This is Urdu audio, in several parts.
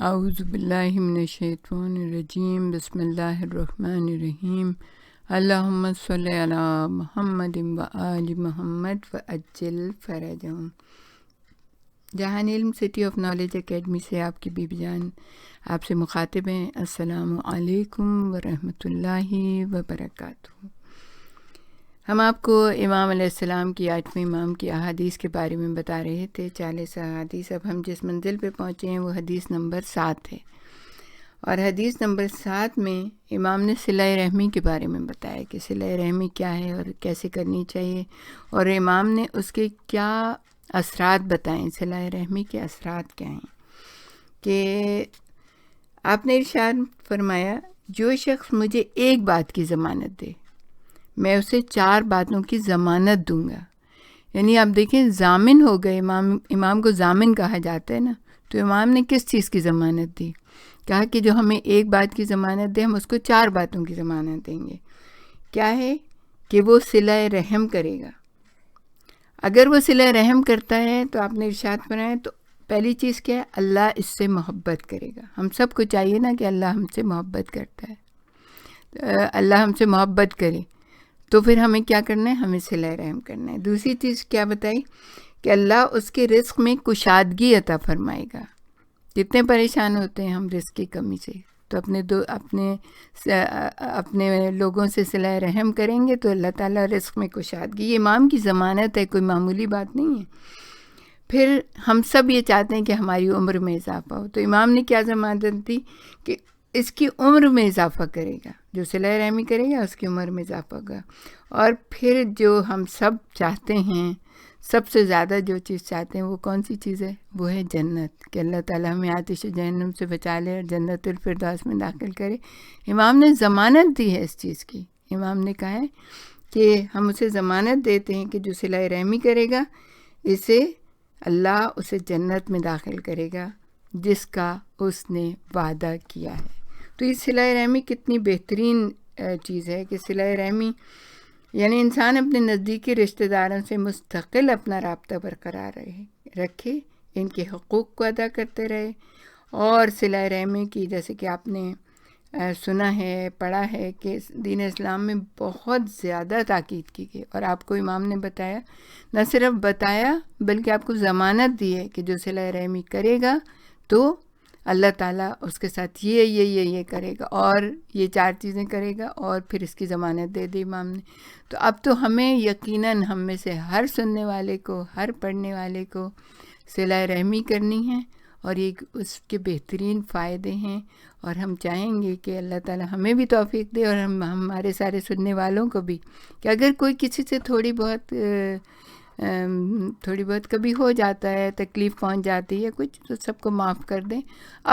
اعوذ باللہ من الشیطان الرجیم، بسم اللہ الرحمن الرحیم، اللہم صلی علی محمد و آل محمد وعجل فرجہم۔ جہان علم سٹی آف نالج اکیڈمی سے آپ کی بیوی جان آپ سے مخاطب ہیں۔ السلام علیکم ورحمۃ اللہ وبرکاتہ۔ ہم آپ کو امام علیہ السلام کی 8ویں امام کی احادیث کے بارے میں بتا رہے تھے، 40 احادیث۔ اب ہم جس منزل پہ پہنچے ہیں وہ حدیث نمبر 7 ہے، اور حدیث نمبر 7 میں امام نے صلہ رحمی کے بارے میں بتایا کہ صلہ رحمی کیا ہے اور کیسے کرنی چاہیے، اور امام نے اس کے کیا اثرات بتائیں، صلہ رحمی کے اثرات کیا ہیں۔ کہ آپ نے ارشاد فرمایا، جو شخص مجھے ایک بات کی ضمانت دے میں اسے 4 باتوں کی ضمانت دوں گا۔ یعنی آپ دیکھیں، ضامن ہو گئے، امام کو ضامن کہا جاتا ہے نا، تو امام نے کس چیز کی ضمانت دی؟ کہا کہ جو ہمیں ایک بات کی ضمانت دے ہم اس کو 4 باتوں کی ضمانت دیں گے۔ کیا ہے؟ کہ وہ صلہ رحم کرے گا۔ اگر وہ صلہ رحم کرتا ہے تو آپ نے ارشاد فرمایا، تو پہلی چیز کیا ہے؟ اللہ اس سے محبت کرے گا۔ ہم سب کو چاہیے نا کہ اللہ ہم سے محبت کرتا ہے، اللہ ہم سے محبت کرے، تو پھر ہمیں کیا کرنا ہے؟ ہمیں صلہ رحم کرنا ہے۔ دوسری چیز کیا بتائی؟ کہ اللہ اس کے رزق میں کشادگی عطا فرمائے گا۔ کتنے پریشان ہوتے ہیں ہم رزق کی کمی سے، تو اپنے لوگوں سے صلہ رحم کریں گے تو اللہ تعالیٰ رزق میں کشادگی، یہ امام کی ضمانت ہے، کوئی معمولی بات نہیں ہے۔ پھر ہم سب یہ چاہتے ہیں کہ ہماری عمر میں اضافہ ہو، تو امام نے کیا ضمانت دی؟ کہ اس کی عمر میں اضافہ کرے گا، جو صلہ رحمی کرے گا اس کی عمر میں اضافہ ہوگا۔ اور پھر جو ہم سب چاہتے ہیں، سب سے زیادہ جو چیز چاہتے ہیں وہ کون سی چیز ہے؟ وہ ہے جنت، کہ اللہ تعالیٰ ہمیں آتش جہنم سے بچا لے اور جنت الفردوس میں داخل کرے۔ امام نے ضمانت دی ہے اس چیز کی۔ امام نے کہا ہے کہ ہم اسے ضمانت دیتے ہیں کہ جو صلہ رحمی کرے گا اللہ اسے جنت میں داخل کرے گا جس کا اس نے وعدہ کیا ہے۔ تو یہ صلہ رحمی کتنی بہترین چیز ہے کہ صلہ رحمی یعنی انسان اپنے نزدیکی رشتہ داروں سے مستقل اپنا رابطہ برقرار رکھے، ان کے حقوق کو ادا کرتے رہے، اور صلہ رحمی کی جیسے کہ آپ نے سنا ہے، پڑھا ہے کہ دین اسلام میں بہت زیادہ تاکید کی گئی، اور آپ کو امام نے بتایا، نہ صرف بتایا بلکہ آپ کو ضمانت دی ہے کہ جو صلہ رحمی کرے گا تو اللہ تعالیٰ اس کے ساتھ یہ کرے گا، اور یہ 4 چیزیں کرے گا، اور پھر اس کی ضمانت دے دی امام نے۔ تو اب تو ہمیں یقیناً ہم میں سے ہر سننے والے کو، ہر پڑھنے والے کو صلہ رحمی کرنی ہے، اور یہ اس کے بہترین فائدے ہیں، اور ہم چاہیں گے کہ اللہ تعالیٰ ہمیں بھی توفیق دے، اور ہمارے سارے سننے والوں کو بھی، کہ اگر کوئی کسی سے تھوڑی بہت کبھی ہو جاتا ہے، تکلیف پہنچ جاتی ہے کچھ، تو سب کو معاف کر دیں،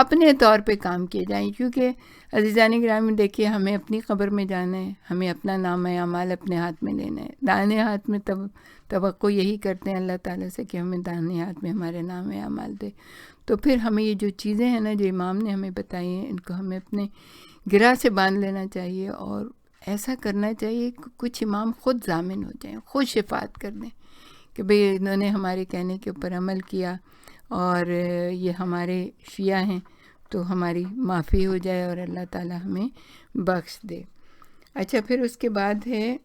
اپنے طور پہ کام کیے جائیں، کیونکہ عزیزان گرامی دیکھیے، ہمیں اپنی قبر میں جانا ہے، ہمیں اپنا نامہ اعمال اپنے ہاتھ میں لینا ہے۔ دائیں ہاتھ میں توقع یہی کرتے ہیں اللہ تعالیٰ سے کہ ہمیں دائیں ہاتھ میں ہمارے نام اعمال دے۔ تو پھر ہمیں یہ جو چیزیں ہیں نا جو امام نے ہمیں بتائی ہیں، ان کو ہمیں اپنے گرہ سے باندھ لینا چاہیے، اور ایسا کرنا چاہیے کہ کچھ امام خود ضامن ہو جائیں، خود شفاعت کر دیں کہ بھئی انہوں نے ہمارے کہنے کے اوپر عمل کیا، اور یہ ہمارے شیعہ ہیں، تو ہماری معافی ہو جائے اور اللہ تعالیٰ ہمیں بخش دے۔ اچھا، پھر اس کے بعد ہے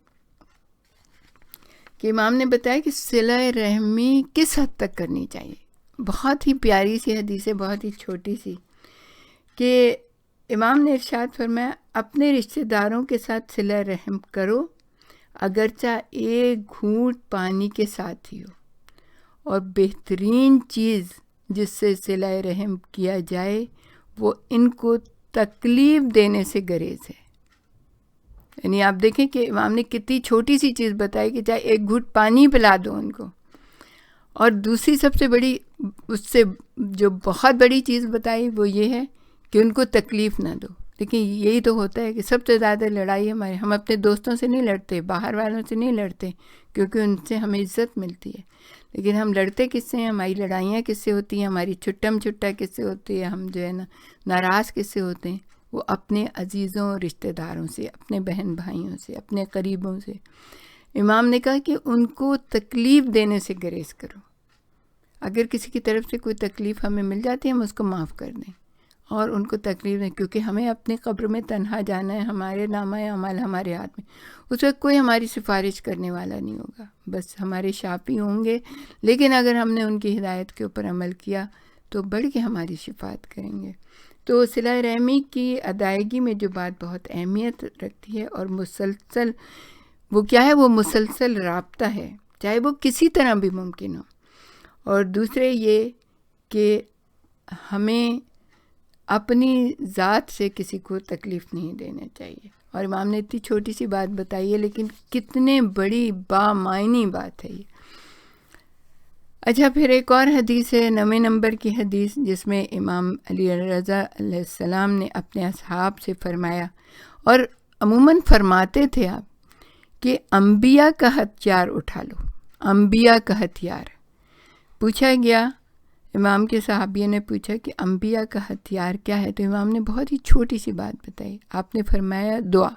کہ امام نے بتایا کہ صلہ رحمی کس حد تک کرنی چاہیے۔ بہت ہی پیاری سی حدیث ہے، بہت ہی چھوٹی سی، کہ امام نے ارشاد فرمایا، اپنے رشتہ داروں کے ساتھ صلہ رحم کرو، اگرچہ ایک گھونٹ پانی کے ساتھ ہی ہو، اور بہترین چیز جس سے صلہ رحم کیا جائے وہ ان کو تکلیف دینے سے گریز ہے۔ یعنی آپ دیکھیں کہ امام نے کتنی چھوٹی سی چیز بتائی کہ چاہے ایک گھونٹ پانی پلا دو ان کو، اور دوسری سب سے بڑی، اس سے جو بہت بڑی چیز بتائی وہ یہ ہے کہ ان کو تکلیف نہ دو۔ لیکن یہی تو ہوتا ہے کہ سب سے زیادہ لڑائی ہم اپنے دوستوں سے نہیں لڑتے، باہر والوں سے نہیں لڑتے، کیونکہ ان سے ہمیں عزت ملتی ہے، لیکن ہم لڑتے کس سے ہیں؟ ہماری لڑائیاں کس سے ہوتی ہیں؟ ہماری چھٹم چھٹا کس سے ہوتی ہے؟ ہم جو ہے نا ناراض کس سے ہوتے ہیں؟ وہ اپنے عزیزوں، رشتہ داروں سے، اپنے بہن بھائیوں سے، اپنے قریبوں سے۔ امام نے کہا کہ ان کو تکلیف دینے سے گریز کرو۔ اگر کسی کی طرف سے کوئی تکلیف ہمیں مل جاتی ہے ہم اس کو معاف کر دیں، اور ان کو تکلیف نہیں، کیونکہ ہمیں اپنی قبر میں تنہا جانا ہے، ہمارے نامہ اعمال ہمارے ہاتھ میں، اس وقت کوئی ہماری سفارش کرنے والا نہیں ہوگا، بس ہمارے شافی ہوں گے، لیکن اگر ہم نے ان کی ہدایت کے اوپر عمل کیا تو بڑھ کے ہماری شفاعت کریں گے۔ تو صلہ رحمی کی ادائیگی میں جو بات بہت اہمیت رکھتی ہے، اور مسلسل وہ کیا ہے، وہ مسلسل رابطہ ہے، چاہے وہ کسی طرح بھی ممکن ہو۔ اور دوسرے یہ کہ ہمیں اپنی ذات سے کسی کو تکلیف نہیں دینا چاہیے، اور امام نے اتنی چھوٹی سی بات بتائی ہے لیکن کتنے بڑی بامعنی بات ہے یہ۔ اچھا، پھر ایک اور حدیث ہے، 9 نمبر کی حدیث، جس میں امام علی رضا علیہ السلام نے اپنے اصحاب سے فرمایا، اور عموماً فرماتے تھے آپ، کہ انبیاء کا ہتھیار اٹھا لو، انبیاء کا ہتھیار۔ پوچھا گیا، امام کے صحابیوں نے پوچھا کہ انبیاء کا ہتھیار کیا ہے، تو امام نے بہت ہی چھوٹی سی بات بتائی، آپ نے فرمایا دعا۔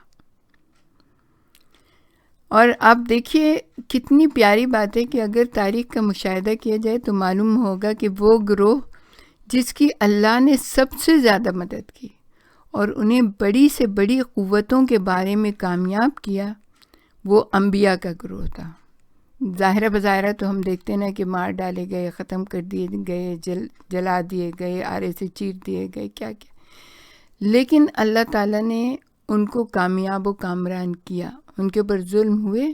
اور آپ دیکھیے کتنی پیاری بات ہے کہ اگر تاریخ کا مشاہدہ کیا جائے تو معلوم ہوگا کہ وہ گروہ جس کی اللہ نے سب سے زیادہ مدد کی اور انہیں بڑی سے بڑی قوتوں کے بارے میں کامیاب کیا، وہ انبیاء کا گروہ تھا۔ ظاہرہ بظاہرہ تو ہم دیکھتے ہیں نا کہ مار ڈالے گئے، ختم کر دیے گئے، جلا دیے گئے، آرے سے چیر دیے گئے، کیا کیا، لیکن اللہ تعالیٰ نے ان کو کامیاب و کامران کیا۔ ان کے اوپر ظلم ہوئے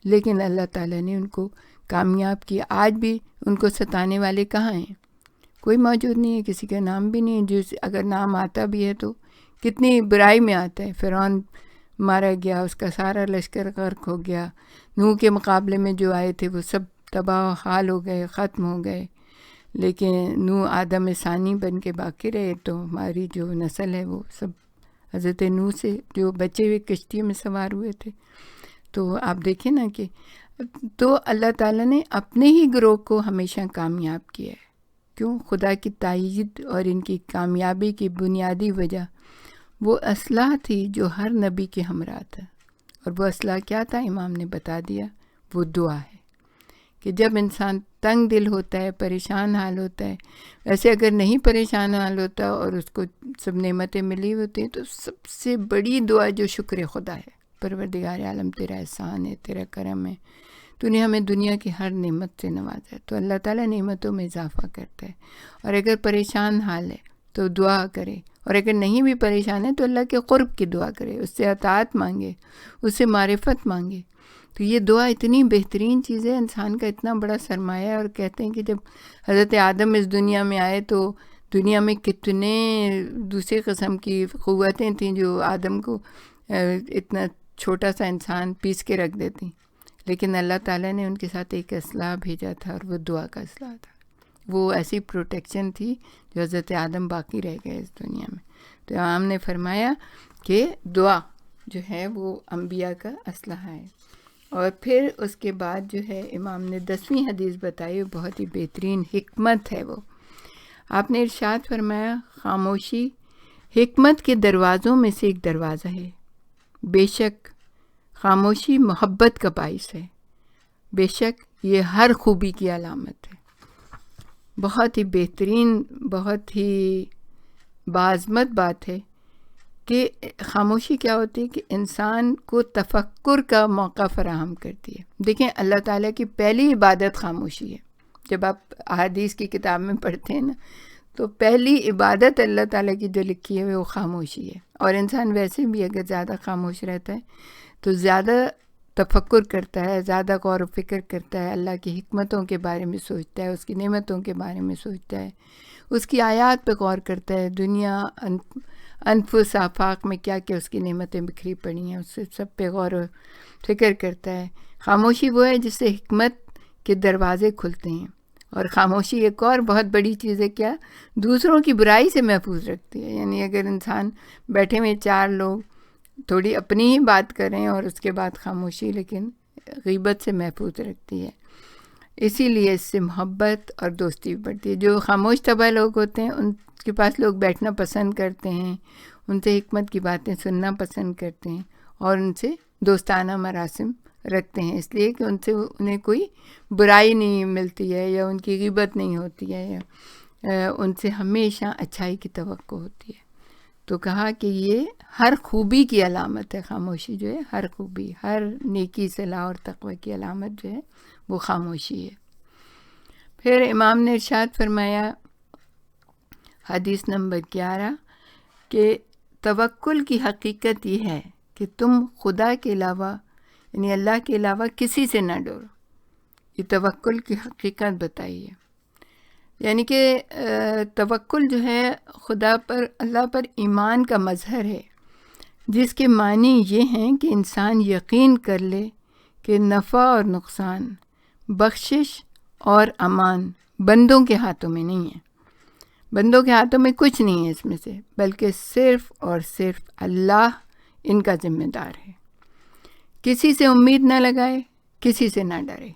لیکن اللہ تعالیٰ نے ان کو کامیاب کیا۔ آج بھی ان کو ستانے والے کہاں ہیں؟ کوئی موجود نہیں ہے، کسی کا نام بھی نہیں ہے، جو اگر نام آتا بھی ہے تو کتنی برائی میں آتا ہے۔ فرعون مارا گیا، اس کا سارا لشکر غرق ہو گیا، نوح کے مقابلے میں جو آئے تھے وہ سب تباہ و حال ہو گئے، ختم ہو گئے، لیکن نوح آدم ثانی بن کے باقی رہے۔ تو ہماری جو نسل ہے وہ سب حضرت نوح سے جو بچے ہوئے کشتی میں سوار ہوئے تھے۔ تو آپ دیکھیں نا کہ تو اللہ تعالیٰ نے اپنے ہی گروہ کو ہمیشہ کامیاب کیا ہے۔ کیوں؟ خدا کی تائید اور ان کی کامیابی کی بنیادی وجہ وہ اصلاح تھی جو ہر نبی کے ہمراہ تھا، اور وہ اصلاح کیا تھا؟ امام نے بتا دیا، وہ دعا ہے۔ کہ جب انسان تنگ دل ہوتا ہے، پریشان حال ہوتا ہے، ویسے اگر نہیں پریشان حال ہوتا اور اس کو سب نعمتیں ملی ہوتی ہیں تو سب سے بڑی دعا جو شکر خدا ہے، پروردگار عالم تیرا احسان ہے، تیرا کرم ہے، تو نے ہمیں دنیا کی ہر نعمت سے نوازا ہے۔ تو اللہ تعالیٰ نعمتوں میں اضافہ کرتا ہے، اور اگر پریشان حال ہے تو دعا کرے، اور اگر نہیں بھی پریشان ہے تو اللہ کے قرب کی دعا کرے، اس سے اطاعت مانگے، اس سے معرفت مانگے۔ تو یہ دعا اتنی بہترین چیز ہے، انسان کا اتنا بڑا سرمایہ ہے۔ اور کہتے ہیں کہ جب حضرت آدم اس دنیا میں آئے تو دنیا میں کتنے دوسرے قسم کی قوتیں تھیں جو آدم کو اتنا چھوٹا سا انسان پیس کے رکھ دیتی، لیکن اللہ تعالیٰ نے ان کے ساتھ ایک اصلاح بھیجا تھا، اور وہ دعا کا اصلاح تھا۔ وہ ایسی پروٹیکشن تھی جو حضرت آدم باقی رہ گئے اس دنیا میں۔ تو امام نے فرمایا کہ دعا جو ہے وہ انبیاء کا اصلاح ہے۔ اور پھر اس کے بعد جو ہے امام نے 10ویں حدیث بتائی، بہت ہی بہترین حکمت ہے وہ۔ آپ نے ارشاد فرمایا، خاموشی حکمت کے دروازوں میں سے ایک دروازہ ہے، بے شک خاموشی محبت کا باعث ہے، بے شک یہ ہر خوبی کی علامت ہے۔ بہت ہی بہترین، بہت ہی باعظمت بات ہے کہ خاموشی کیا ہوتی ہے کہ انسان کو تفکر کا موقع فراہم کرتی ہے۔ دیکھیں اللہ تعالیٰ کی پہلی عبادت خاموشی ہے۔ جب آپ احادیث کی کتاب میں پڑھتے ہیں نا تو پہلی عبادت اللہ تعالیٰ کی جو لکھی ہے وہ خاموشی ہے۔ اور انسان ویسے بھی اگر زیادہ خاموش رہتا ہے تو زیادہ تفکر کرتا ہے، زیادہ غور و فکر کرتا ہے، اللہ کی حکمتوں کے بارے میں سوچتا ہے، اس کی نعمتوں کے بارے میں سوچتا ہے، اس کی آیات پہ غور کرتا ہے، دنیا انفس آفاق میں کیا کیا اس کی نعمتیں بکھری پڑی ہیں، اس سے سب پہ غور و فکر کرتا ہے۔ خاموشی وہ ہے جس سے حکمت کے دروازے کھلتے ہیں۔ اور خاموشی ایک اور بہت بڑی چیز ہے، کیا؟ دوسروں کی برائی سے محفوظ رکھتی ہے۔ یعنی اگر انسان بیٹھے ہوئے 4 لوگ تھوڑی اپنی ہی بات کریں اور اس کے بعد خاموشی، لیکن غیبت سے محفوظ رکھتی ہے۔ اسی لیے اس سے محبت اور دوستی بھی بڑھتی ہے۔ جو خاموش طبع لوگ ہوتے ہیں ان کے پاس لوگ بیٹھنا پسند کرتے ہیں، ان سے حکمت کی باتیں سننا پسند کرتے ہیں، اور ان سے دوستانہ مراسم رکھتے ہیں، اس لیے کہ ان سے انہیں کوئی برائی نہیں ملتی ہے، یا ان کی غیبت نہیں ہوتی ہے، یا ان سے ہمیشہ اچھائی کی توقع ہوتی ہے. تو کہا کہ یہ ہر خوبی کی علامت ہے. خاموشی جو ہے ہر خوبی، ہر نیکی صلاح اور تقوی کی علامت جو ہے وہ خاموشی ہے. پھر امام نے ارشاد فرمایا حدیث نمبر 11 کہ توکل کی حقیقت یہ ہے کہ تم خدا کے علاوہ یعنی اللہ کے علاوہ کسی سے نہ ڈرو. یہ توکل کی حقیقت بتائی ہے. یعنی کہ توکل جو ہے خدا پر، اللہ پر ایمان کا مظہر ہے، جس کے معنی یہ ہیں کہ انسان یقین کر لے کہ نفع اور نقصان، بخشش اور امان بندوں کے ہاتھوں میں نہیں ہے. بندوں کے ہاتھوں میں کچھ نہیں ہے اس میں سے، بلکہ صرف اور صرف اللہ ان کا ذمہ دار ہے. کسی سے امید نہ لگائے، کسی سے نہ ڈرے.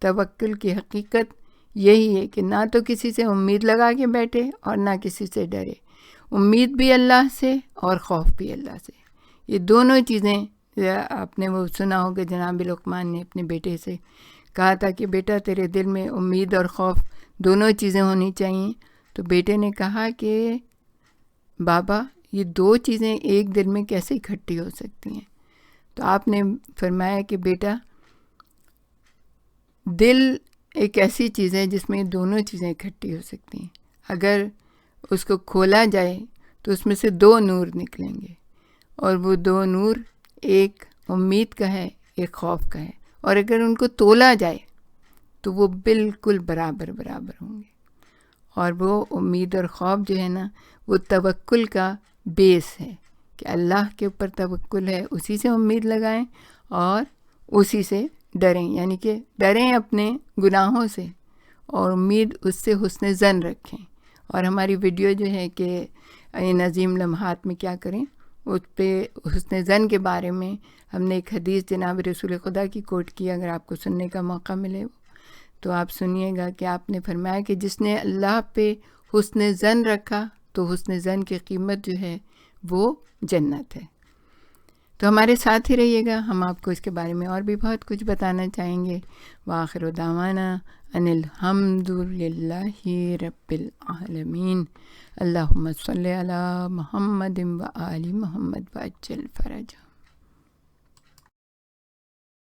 توکل کی حقیقت یہی ہے کہ نہ تو کسی سے امید لگا کے بیٹھے اور نہ کسی سے ڈرے. امید بھی اللہ سے اور خوف بھی اللہ سے. یہ دونوں چیزیں آپ نے وہ سنا ہوگا جناب لقمان نے اپنے بیٹے سے کہا تھا کہ بیٹا تیرے دل میں امید اور خوف دونوں چیزیں ہونی چاہیے. تو بیٹے نے کہا کہ بابا یہ دو چیزیں ایک دل میں کیسے اکٹھی ہو سکتی ہیں؟ تو آپ نے فرمایا کہ بیٹا دل ایک ایسی چیز ہے جس میں دونوں چیزیں اکٹھی ہو سکتی ہیں. اگر اس کو کھولا جائے تو اس میں سے دو نور نکلیں گے، اور وہ دو نور ایک امید کا ہے، ایک خوف کا ہے. اور اگر ان کو تولا جائے تو وہ بالکل برابر ہوں گے. اور وہ امید اور خوف جو ہے نا وہ توکل کا بیس ہے کہ اللہ کے اوپر توکل ہے، اسی سے امید لگائیں اور اسی سے ڈریں. یعنی کہ ڈریں اپنے گناہوں سے اور امید اس سے حسن ظن رکھیں. اور ہماری ویڈیو جو ہے کہ ان عظیم لمحات میں کیا کریں، اس پہ حسن ظن کے بارے میں ہم نے ایک حدیث جناب رسول خدا کی کوٹ کی. اگر آپ کو سننے کا موقع ملے تو آپ سنیے گا کہ آپ نے فرمایا کہ جس نے اللہ پہ حسن ظن رکھا تو حسن ظن کی قیمت جو ہے وہ جنت ہے. تو ہمارے ساتھ ہی رہیے گا، ہم آپ کو اس کے بارے میں اور بھی بہت کچھ بتانا چاہیں گے. وآخر دعوانا ان الحمد للہ رب العالمین. اللہم صلی علی محمد و آل محمد وعجل فرجہ.